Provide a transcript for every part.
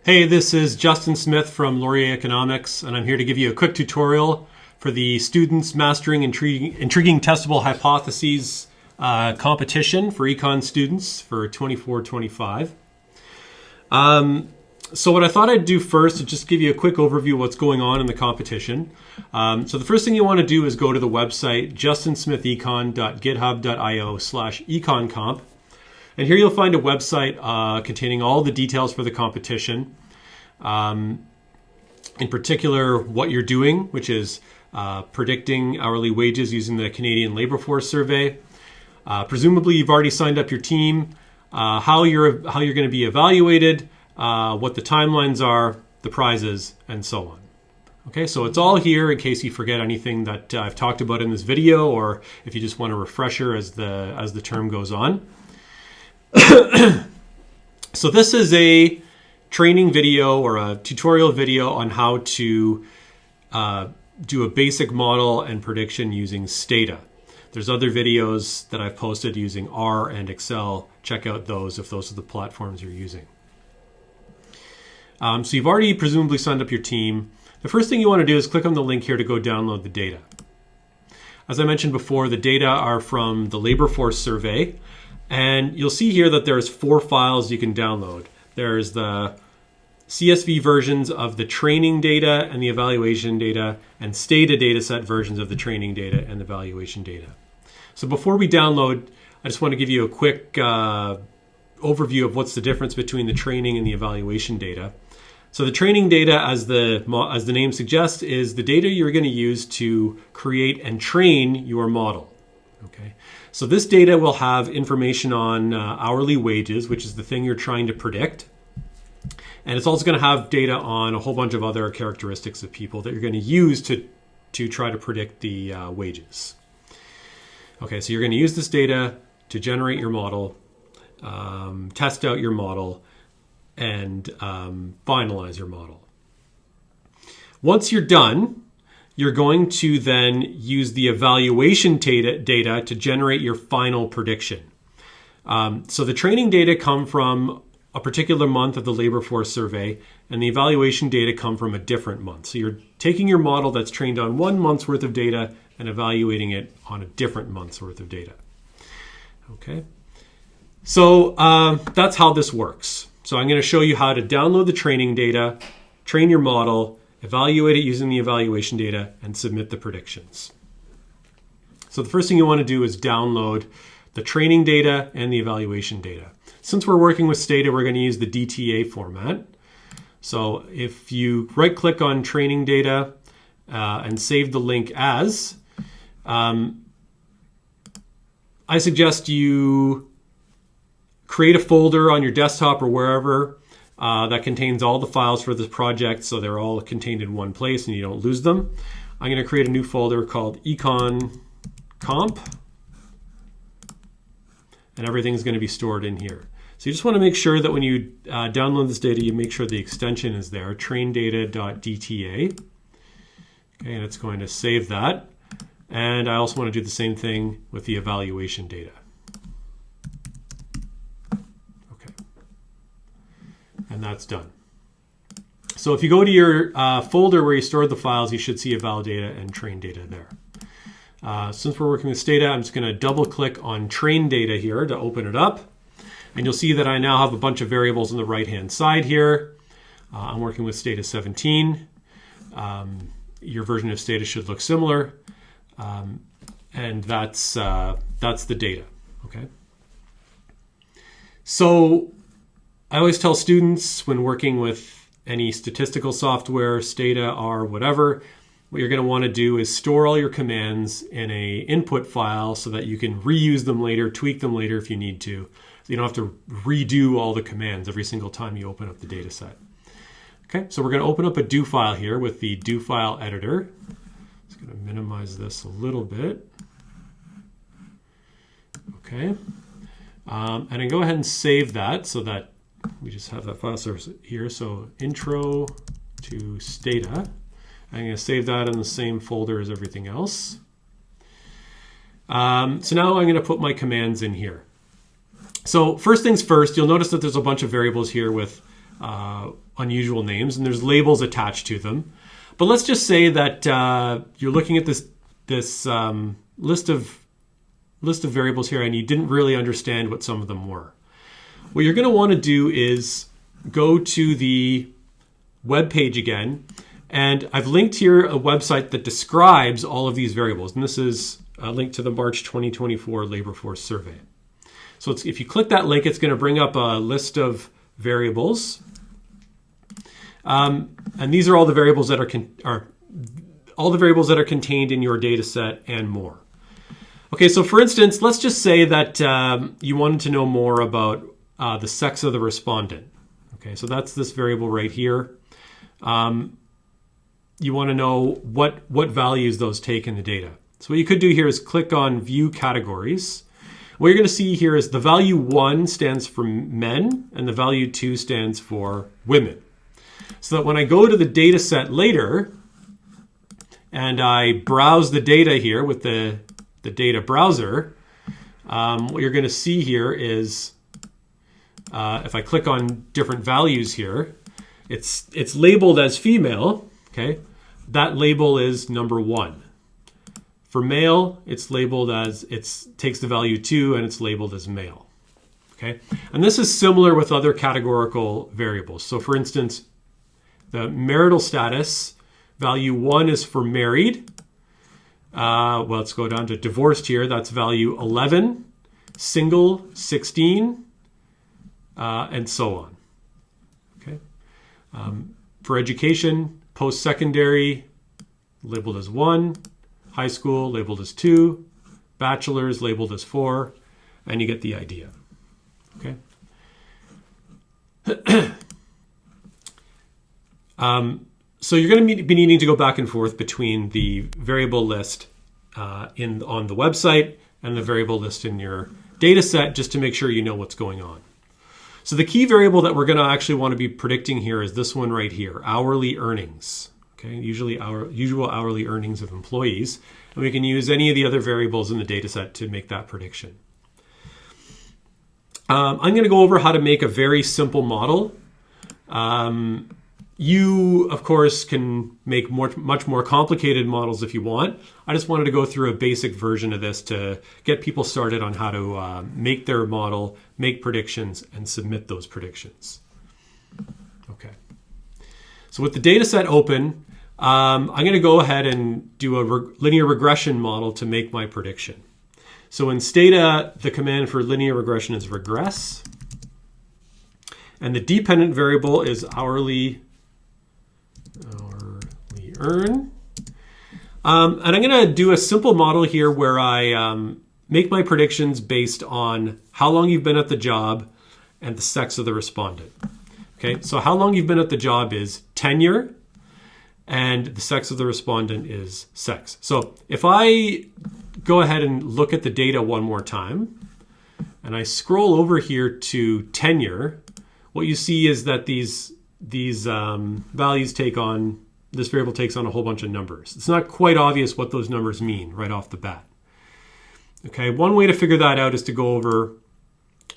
Hey, this is Justin Smith from Laurier Economics, and I'm here to give you a quick tutorial for the Students Mastering Intriguing Testable Hypotheses competition for econ students for 24-25. So what I thought I'd do first is just give you a quick overview of what's going on in the competition. So the first thing you want to do is go to the website justinsmithecon.github.io/econcomp. And here you'll find a website containing all the details for the competition. In particular, what you're doing, which is predicting hourly wages using the Canadian Labour Force Survey. Presumably, you've already signed up your team, how you're going to be evaluated, what the timelines are, the prizes, and so on. Okay, so it's all here in case you forget anything that I've talked about in this video, or if you just want a refresher as the term goes on. So this is a training video or a tutorial video on how to do a basic model and prediction using Stata. There's other videos that I've posted using R and Excel. Check out those if those are the platforms you're using. So you've already presumably signed up your team. The first thing you want to do is click on the link here to go download the data. As I mentioned before, the data are from the Labor Force Survey. And you'll see here that there's 4 files you can download. There's the CSV versions of the training data and the evaluation data, and Stata dataset versions of the training data and the evaluation data. So before we download, I just want to give you a quick overview of what's the difference between the training and the evaluation data. So the training data, as the name suggests, is the data you're going to use to create and train your model. Okay, so this data will have information on hourly wages, which is the thing you're trying to predict. And it's also going to have data on a whole bunch of other characteristics of people that you're going to use to try to predict the wages. Okay, so you're going to use this data to generate your model, test out your model, and finalize your model. Once you're done, you're going to then use the evaluation data to generate your final prediction. So the training data come from a particular month of the Labor Force Survey, and the evaluation data come from a different month. So you're taking your model that's trained on 1 month's worth of data and evaluating it on a different month's worth of data. Okay, so that's how this works. So I'm going to show you how to download the training data, train your model, evaluate it using the evaluation data, and submit the predictions. So the first thing you want to do is download the training data and the evaluation data. Since we're working with Stata, we're going to use the DTA format. So if you right-click on training data and save the link as, I suggest you create a folder on your desktop or wherever that contains all the files for this project, so they're all contained in one place and you don't lose them. I'm going to create a new folder called Econ Comp, and everything's going to be stored in here. So you just want to make sure that when you download this data, you make sure the extension is there, traindata.dta. Okay, and it's going to save that. And I also want to do the same thing with the evaluation data. Okay, and that's done. So if you go to your folder where you stored the files, you should see eval data and train data there. Since we're working with Stata, I'm just going to double click on train data here to open it up. And you'll see that I now have a bunch of variables on the right-hand side here. I'm working with Stata 17. Your version of Stata should look similar. And that's the data, okay? So I always tell students when working with any statistical software, Stata, R, whatever, what you're going to want to do is store all your commands in a input file so that you can reuse them later, tweak them later if you need to. So you don't have to redo all the commands every single time you open up the data set. Okay, so we're going to open up a do file here with the do file editor. Just going to minimize this a little bit. Okay, and then go ahead and save that so that we just have that file source here. So intro to Stata. I'm going to save that in the same folder as everything else. So now I'm going to put my commands in here. So first things first, you'll notice that there's a bunch of variables here with unusual names, and there's labels attached to them. But let's just say that you're looking at this list of variables here, and you didn't really understand what some of them were. What you're going to want to do is go to the web page again, and I've linked here a website that describes all of these variables, and this is a link to the March 2024 Labor Force Survey. So if you click that link, it's going to bring up a list of variables, and these are all the variables that are contained in your data set and more. Okay, so for instance, let's just say that you wanted to know more about the sex of the respondent. Okay, so that's this variable right here. You want to know what values those take in the data. So what you could do here is click on View Categories. What you're going to see here is the value 1 stands for men, and the value 2 stands for women. So that when I go to the data set later, and I browse the data here with the data browser, what you're going to see here is, if I click on different values here, it's labeled as female. Okay, that label is number 1. For male, it's labeled as, takes the value 2 and it's labeled as male. Okay, and this is similar with other categorical variables. So for instance, the marital status, value 1 is for married. Well, let's go down to divorced here. That's value 11, single 16, and so on. Okay. For education, post-secondary labeled as 1, high school labeled as 2, bachelor's labeled as 4, and you get the idea. Okay. So you're going to be needing to go back and forth between the variable list on the website and the variable list in your data set just to make sure you know what's going on. So the key variable that we're going to actually want to be predicting here is this one right here, hourly earnings. Okay, usually usual hourly earnings of employees. And we can use any of the other variables in the data set to make that prediction. I'm going to go over how to make a very simple model. You, of course, can make much more complicated models if you want. I just wanted to go through a basic version of this to get people started on how to make their model, make predictions, and submit those predictions. Okay. So with the data set open, I'm going to go ahead and do a linear regression model to make my prediction. So in Stata, the command for linear regression is regress. And the dependent variable is hourly earn. And I'm going to do a simple model here where I make my predictions based on how long you've been at the job and the sex of the respondent. Okay, so how long you've been at the job is tenure, and the sex of the respondent is sex. So if I go ahead and look at the data one more time, and I scroll over here to tenure, what you see is that these values take on, this variable takes on a whole bunch of numbers. It's not quite obvious what those numbers mean right off the bat. Okay, one way to figure that out is to go over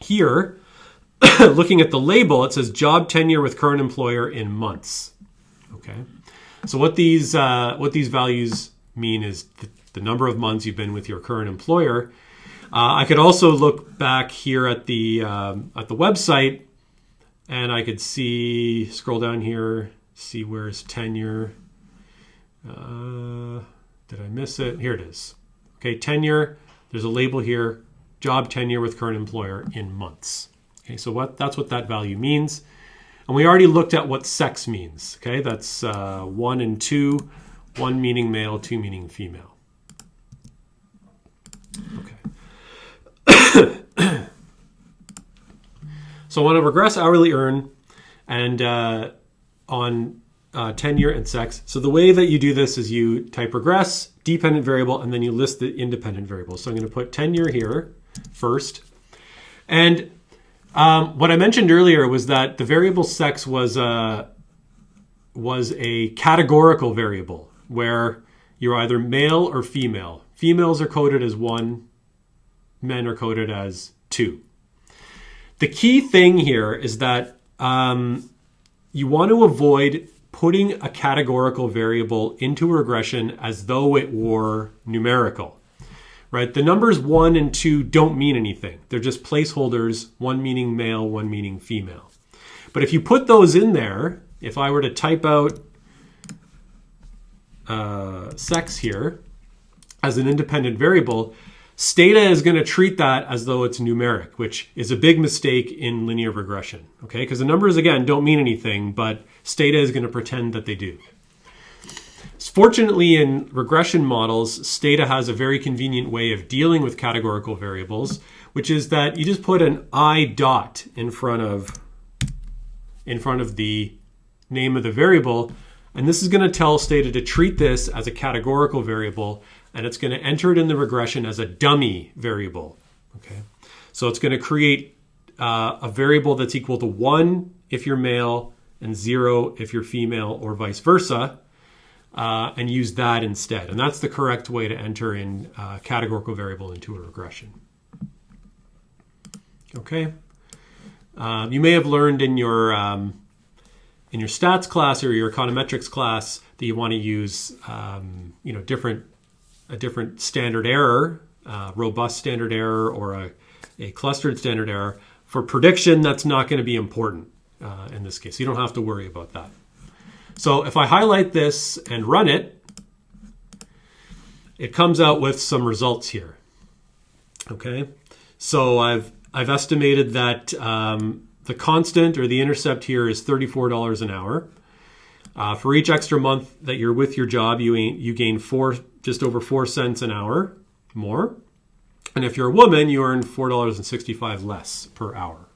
here, looking at the label, it says job tenure with current employer in months. Okay, so what these values mean is the number of months you've been with your current employer. I could also look back here at the website, and I could see, scroll down here, see where's tenure. Did I miss it? Here it is. Okay, tenure. There's a label here, job tenure with current employer in months. Okay, so that's what that value means. And we already looked at what sex means. Okay, that's 1 and 2, 1 meaning male, 2 meaning female. Okay. So I want to regress hourly earn and on tenure and sex. So the way that you do this is you type regress, dependent variable, and then you list the independent variables. So I'm going to put tenure here first. And what I mentioned earlier was that the variable sex was a categorical variable where you're either male or female. Females are coded as 1, men are coded as 2. The key thing here is that you want to avoid putting a categorical variable into a regression as though it were numerical, right? The numbers 1 and 2 don't mean anything. They're just placeholders, one meaning male, one meaning female. But if you put those in there, if I were to type out sex here as an independent variable, Stata is going to treat that as though it's numeric, which is a big mistake in linear regression, okay? Because the numbers, again, don't mean anything, but Stata is going to pretend that they do. Fortunately, in regression models, Stata has a very convenient way of dealing with categorical variables, which is that you just put an I dot in front of the name of the variable, and this is going to tell Stata to treat this as a categorical variable, and it's going to enter it in the regression as a dummy variable. Okay, so it's going to create a variable that's equal to 1 if you're male and 0 if you're female, or vice versa, and use that instead. And that's the correct way to enter in a categorical variable into a regression. Okay, you may have learned in your stats class or your econometrics class that you want to use a different standard error, robust standard error, or a clustered standard error. For prediction, that's not going to be important in this case. You don't have to worry about that. So if I highlight this and run it, it comes out with some results here. Okay, so I've estimated that the constant or the intercept here is $34 an hour. For each extra month that you're with your job, you gain just over 4 cents an hour more. And if you're a woman, you earn $4.65 less per hour.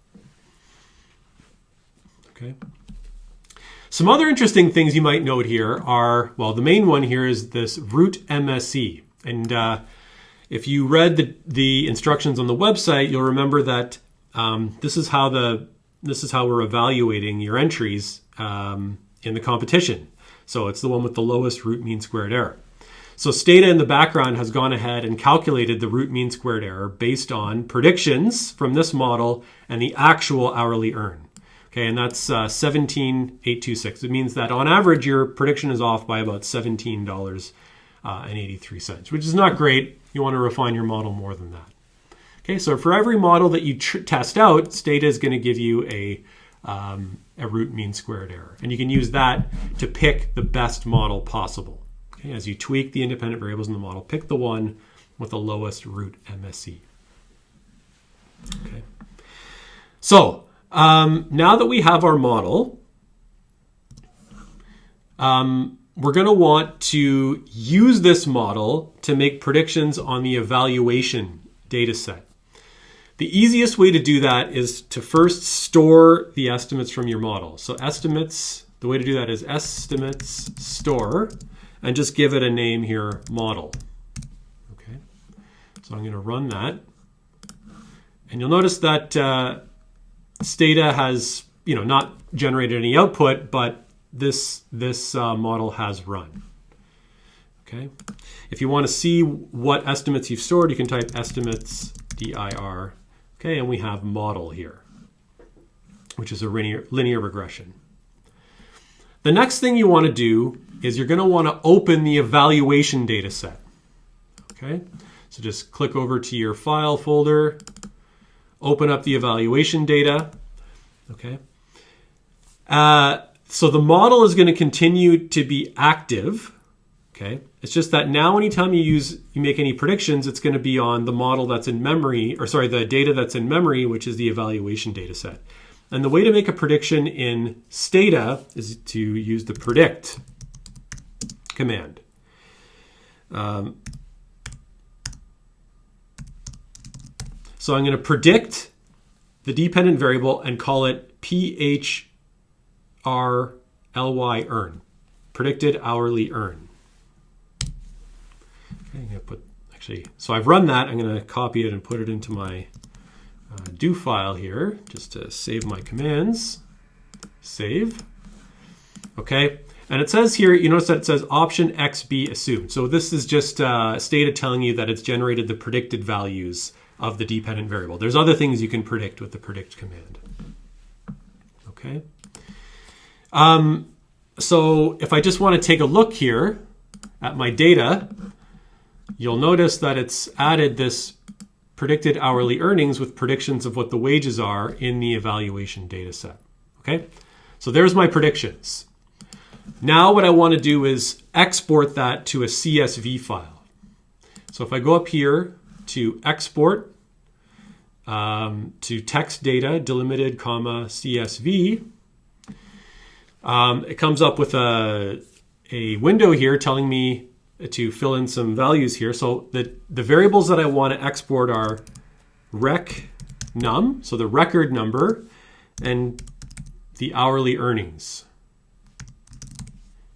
Okay. Some other interesting things you might note here are, well, the main one here is this root MSE. And if you read the instructions on the website, you'll remember that this is how we're evaluating your entries in the competition. So it's the one with the lowest root mean squared error. So Stata in the background has gone ahead and calculated the root mean squared error based on predictions from this model and the actual hourly earn. Okay, and that's 17,826. It means that on average, your prediction is off by about $17.83, which is not great. You want to refine your model more than that. Okay, so for every model that you test out, Stata is going to give you a root mean squared error. And you can use that to pick the best model possible. Okay, as you tweak the independent variables in the model, pick the one with the lowest root MSE. Okay. So now that we have our model, we're going to want to use this model to make predictions on the evaluation data set. The easiest way to do that is to first store the estimates from your model. So estimates, the way to do that is estimates store, and just give it a name here, model. Okay, so I'm going to run that. And you'll notice that Stata has, not generated any output, but this model has run. Okay, if you want to see what estimates you've stored, you can type estimates dir. Okay, and we have model here, which is a linear regression. The next thing you want to do is you're going to want to open the evaluation data set. Okay, so just click over to your file folder, open up the evaluation data. Okay, so the model is going to continue to be active. Okay, it's just that now anytime you make any predictions, it's going to be on the model that's in memory, the data that's in memory, which is the evaluation data set. And the way to make a prediction in Stata is to use the predict command. So I'm going to predict the dependent variable and call it PHRLY earn, predicted hourly earn. Okay, I'm going to so I've run that. I'm going to copy it and put it into my do file here just to save my commands. Save. Okay, and it says here, you notice that it says option XB assumed. So this is just Stata telling you that it's generated the predicted values of the dependent variable. There's other things you can predict with the predict command. Okay. So if I just want to take a look here at my data, you'll notice that it's added this predicted hourly earnings with predictions of what the wages are in the evaluation data set. Okay, so there's my predictions. Now what I want to do is export that to a CSV file. So if I go up here to export to text data delimited, CSV, it comes up with a window here telling me to fill in some values here. So the variables that I want to export are rec num, so the record number, and the hourly earnings,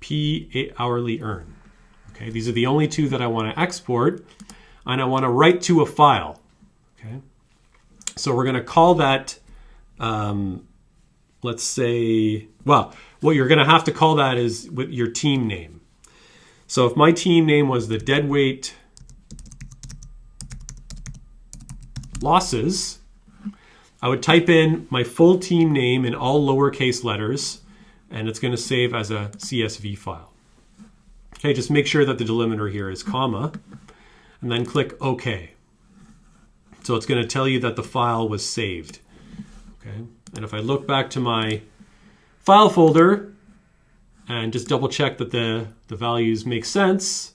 P hourly earn. Okay, these are the only two that I want to export, and I want to write to a file. Okay, so we're going to call that, let's say, well, what you're going to have to call that is with your team name. So if my team name was the deadweight losses, I would type in my full team name in all lowercase letters, and it's going to save as a CSV file. Okay, just make sure that the delimiter here is comma, and then click OK. So it's going to tell you that the file was saved. Okay, and if I look back to my file folder and just double check that the values make sense,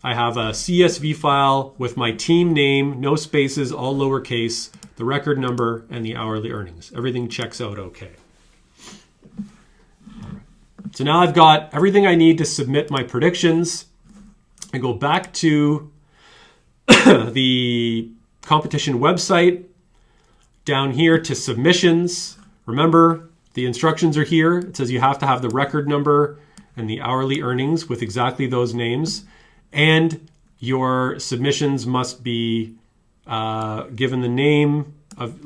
I have a CSV file with my team name, no spaces, all lowercase, the record number, and the hourly earnings. Everything checks out okay. So now I've got everything I need to submit my predictions. I go back to the competition website, down here to submissions. Remember, the instructions are here. It says you have to have the record number and the hourly earnings with exactly those names. And your submissions must be given the name of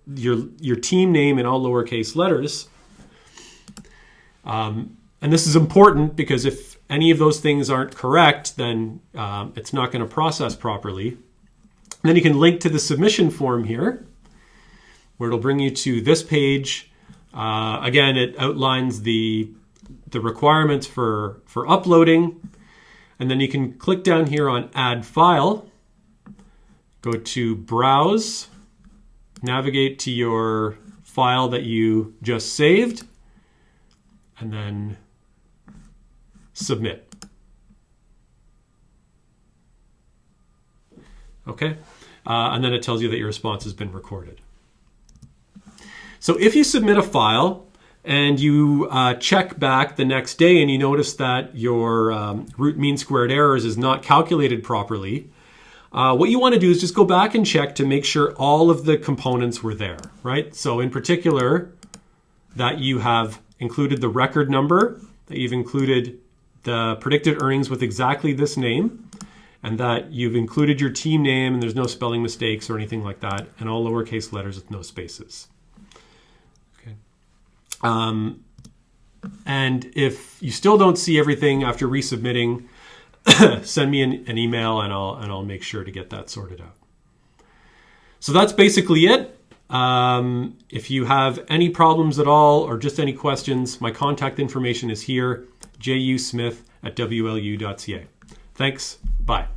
your team name in all lowercase letters. And this is important because if any of those things aren't correct, then it's not going to process properly. And then you can link to the submission form here, where it'll bring you to this page. Again, it outlines the requirements for uploading. And then you can click down here on Add File, go to Browse, navigate to your file that you just saved, and then Submit. Okay, and then it tells you that your response has been recorded. So if you submit a file and you check back the next day and you notice that your root mean squared errors is not calculated properly, what you want to do is just go back and check to make sure all of the components were there, right? So in particular, that you have included the record number, that you've included the predicted earnings with exactly this name, and that you've included your team name and there's no spelling mistakes or anything like that, and all lowercase letters with no spaces. Okay. And if you still don't see everything after resubmitting, send me an email and I'll make sure to get that sorted out. So that's basically it. If you have any problems at all or just any questions, my contact information is here, jusmith@wlu.ca. Thanks. Bye.